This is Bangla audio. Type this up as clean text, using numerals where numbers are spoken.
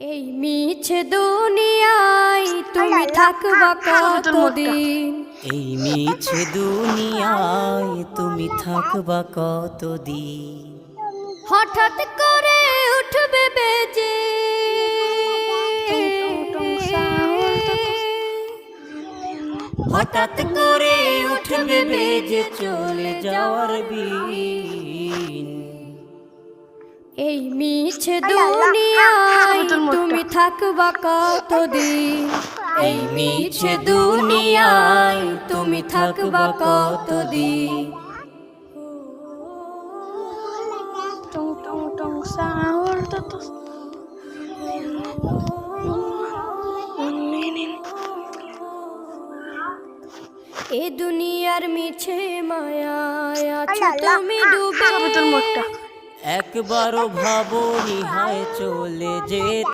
এই মিছে দুনিয়ায় তুমি থাকবা কতদিন? এই মিছে দুনিয়ায় তুমি থাকবা কতদিন? হঠাৎ করে উঠবে বেজে হঠাৎ করে উঠবে বেজে চলে যাওয়ার বিন। এই মিছে দুনিয়ায় তুমি থাকবা কতদিন? এই মিছে দুনিয়ায় তুমি থাকবা কতদিন? এ দুনিয়ার মিছে মায়ায় আছো তুমি ডুবে। একবারও ভাবো নিহায় চলে যেতে।